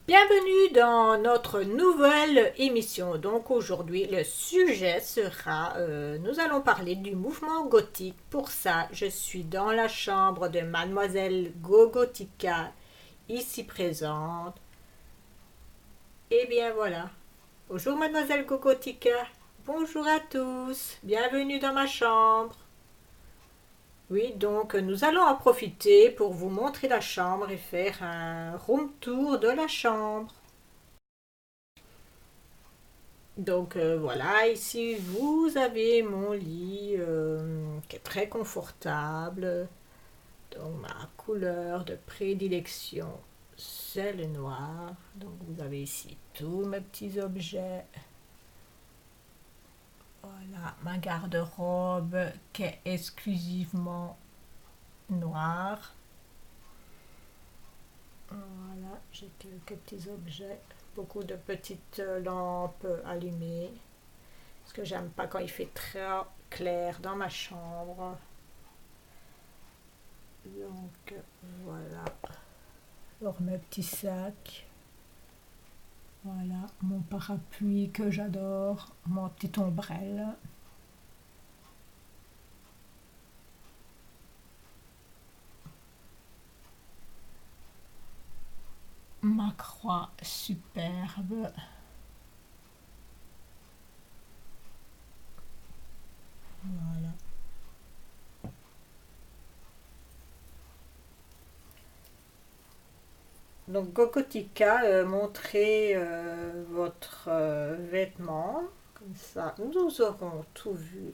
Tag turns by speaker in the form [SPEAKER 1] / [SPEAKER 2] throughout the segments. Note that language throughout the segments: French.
[SPEAKER 1] Bienvenue dans notre nouvelle émission. Donc aujourd'hui, le sujet sera, nous allons parler du mouvement gothique. Pour ça, je suis dans la chambre de Mademoiselle Gogotika, ici présente. Et bien voilà. Bonjour Mademoiselle Gogotika. Bonjour à tous. Bienvenue dans ma chambre. Oui, donc nous allons en profiter pour vous montrer la chambre et faire un room tour de la chambre. Donc voilà, ici vous avez mon lit qui est très confortable. Donc ma couleur de prédilection, c'est le noir. Donc vous avez ici tous mes petits objets. Voilà, ma garde-robe qui est exclusivement noire. Voilà, j'ai quelques petits objets, beaucoup de petites lampes allumées. Parce que j'aime pas quand il fait très clair dans ma chambre. Donc voilà. Alors mes petits sacs. Voilà, mon parapluie que j'adore, mon petit ombrelle. Ma croix superbe. Voilà. Donc Gogotika, montrez votre vêtement. Comme ça, nous aurons tout vu.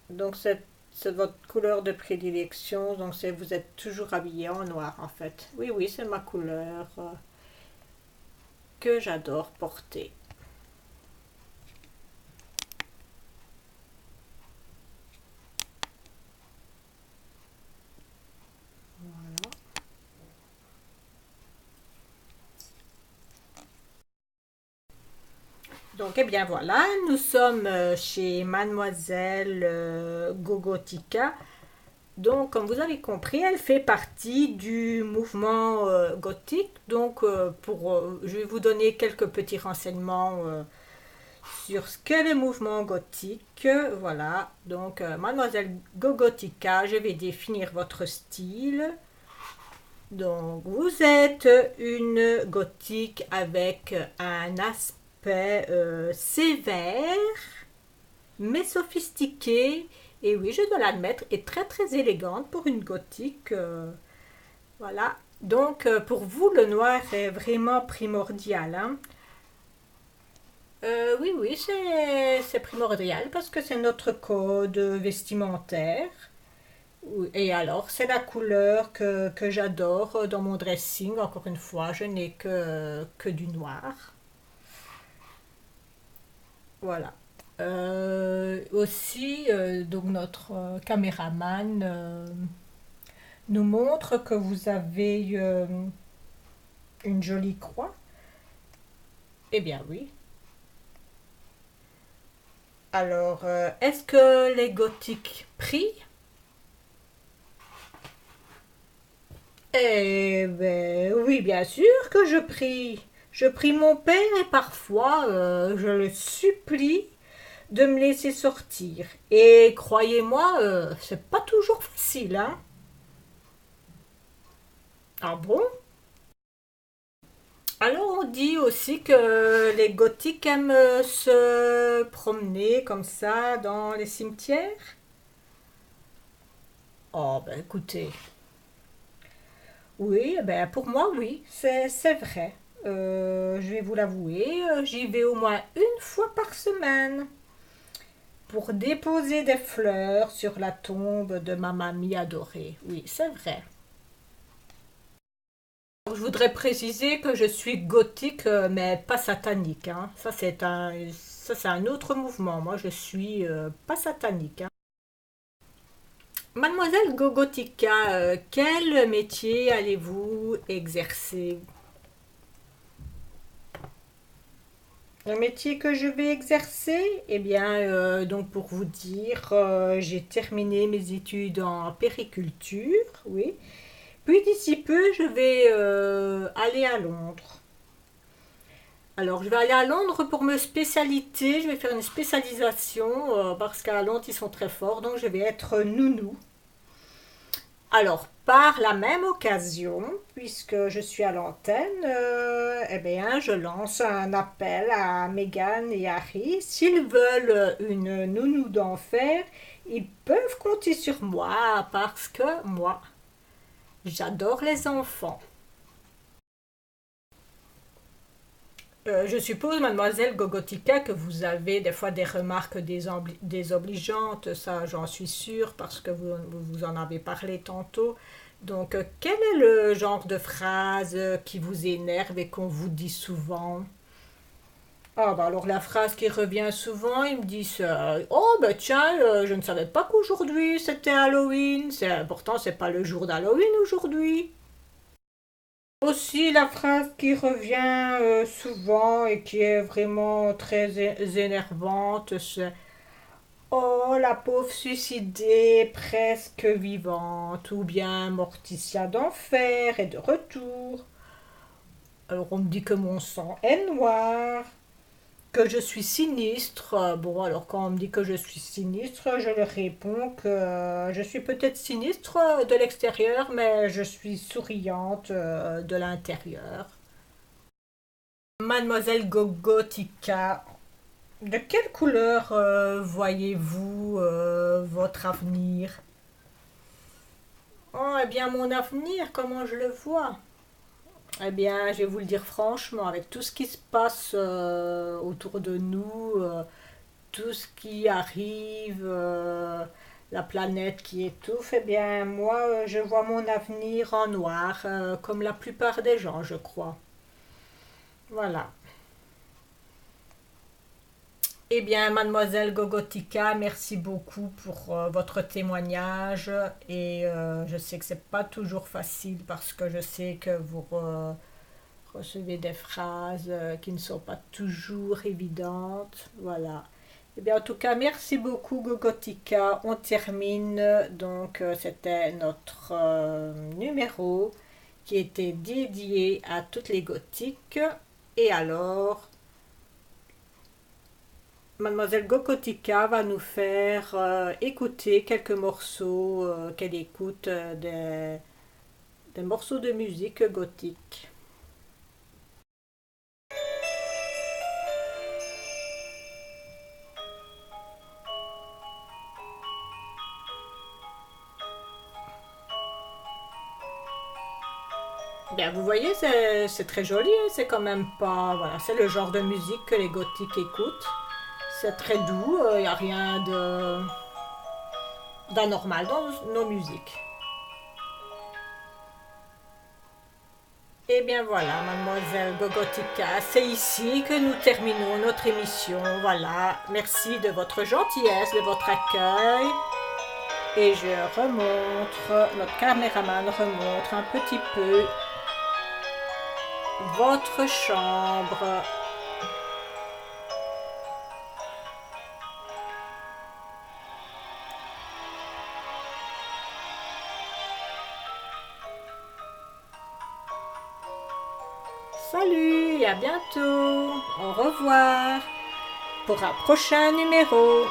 [SPEAKER 1] Donc c'est votre couleur de prédilection. Donc vous êtes toujours habillé en noir en fait. Oui, oui, c'est ma couleur que j'adore porter. Voilà. Donc, eh bien voilà, nous sommes chez Mademoiselle Gogotika. Donc, comme vous avez compris, elle fait partie du mouvement gothique. Donc, je vais vous donner quelques petits renseignements sur ce qu'est le mouvement gothique. Voilà, donc Mademoiselle Gogotika, je vais définir votre style. Donc, vous êtes une gothique avec un aspect sévère, mais sophistiqué, et oui, je dois l'admettre, et très très élégante pour une gothique. Voilà. Donc, pour vous, le noir est vraiment primordial, hein. Oui, oui, c'est primordial parce que c'est notre code vestimentaire. Oui, et alors, c'est la couleur que j'adore dans mon dressing. Encore une fois, je n'ai que du noir. Voilà. Aussi, donc notre caméraman nous montre que vous avez une jolie croix. Eh bien oui. Alors, est-ce que les gothiques prient? Eh ben oui, bien sûr que je prie. Je prie mon père et parfois je le supplie de me laisser sortir. Et croyez-moi, c'est pas toujours facile, hein. Ah bon? Alors on dit aussi que les gothiques aiment se promener comme ça dans les cimetières. Oh ben écoutez, oui, ben pour moi oui, c'est vrai. Je vais vous l'avouer, j'y vais au moins une fois par semaine pour déposer des fleurs sur la tombe de ma mamie adorée. Oui, c'est vrai. Je voudrais préciser que je suis gothique, mais pas satanique, hein. Ça, c'est un autre mouvement. Moi, je suis pas satanique, hein. Mademoiselle Gogotika, quel métier allez-vous exercer? Le métier que je vais exercer, eh bien, donc pour vous dire, j'ai terminé mes études en périculture, oui, Puis d'ici peu, je vais aller à Londres. Alors, je vais aller à Londres pour me spécialité. Je vais faire une spécialisation parce qu'à Londres, ils sont très forts. Donc, je vais être nounou. Alors, par la même occasion, puisque je suis à l'antenne, eh bien, je lance un appel à Meghan et Harry. S'ils veulent une nounou d'enfer, ils peuvent compter sur moi parce que moi, j'adore les enfants. Je suppose, mademoiselle Gogotika, que vous avez des fois des remarques désobligeantes, ça j'en suis sûre, parce que vous en avez parlé tantôt. Donc, quel est le genre de phrase qui vous énerve et qu'on vous dit souvent? Ah, bah alors la phrase qui revient souvent, ils me disent oh, bah tiens, je ne savais pas qu'aujourd'hui c'était Halloween. Pourtant, c'est pas le jour d'Halloween aujourd'hui. Aussi, la phrase qui revient souvent et qui est vraiment très énervante, c'est oh, la pauvre suicidée, presque vivante, ou bien Morticia d'enfer est de retour. Alors, on me dit que mon sang est noir, que je suis sinistre. Bon, alors quand on me dit que je suis sinistre, je leur réponds que je suis peut-être sinistre de l'extérieur, mais je suis souriante de l'intérieur. Mademoiselle Gogotika, de quelle couleur voyez-vous votre avenir? Oh, eh bien, mon avenir, comment je le vois? Eh bien, je vais vous le dire franchement, avec tout ce qui se passe autour de nous, tout ce qui arrive, la planète qui étouffe, eh bien, moi, je vois mon avenir en noir, comme la plupart des gens, je crois. Voilà. Eh bien, mademoiselle Gogotika, merci beaucoup pour votre témoignage et je sais que c'est pas toujours facile parce que je sais que vous recevez des phrases qui ne sont pas toujours évidentes. Voilà. Eh bien, en tout cas, merci beaucoup Gogotika. On termine donc c'était notre numéro qui était dédié à toutes les gothiques. Et alors, Mademoiselle Gokotika va nous faire écouter quelques morceaux qu'elle écoute des morceaux de musique gothique. Bien, vous voyez, c'est très joli, hein, c'est quand même pas. Voilà, c'est le genre de musique que les gothiques écoutent. C'est très doux, il n'y a rien d'anormal dans nos musiques. Et bien voilà, mademoiselle Gogotika, c'est ici que nous terminons notre émission. Voilà, merci de votre gentillesse, de votre accueil. Et je remontre, notre caméraman remontre un petit peu votre chambre. Salut et à bientôt. Au revoir pour un prochain numéro.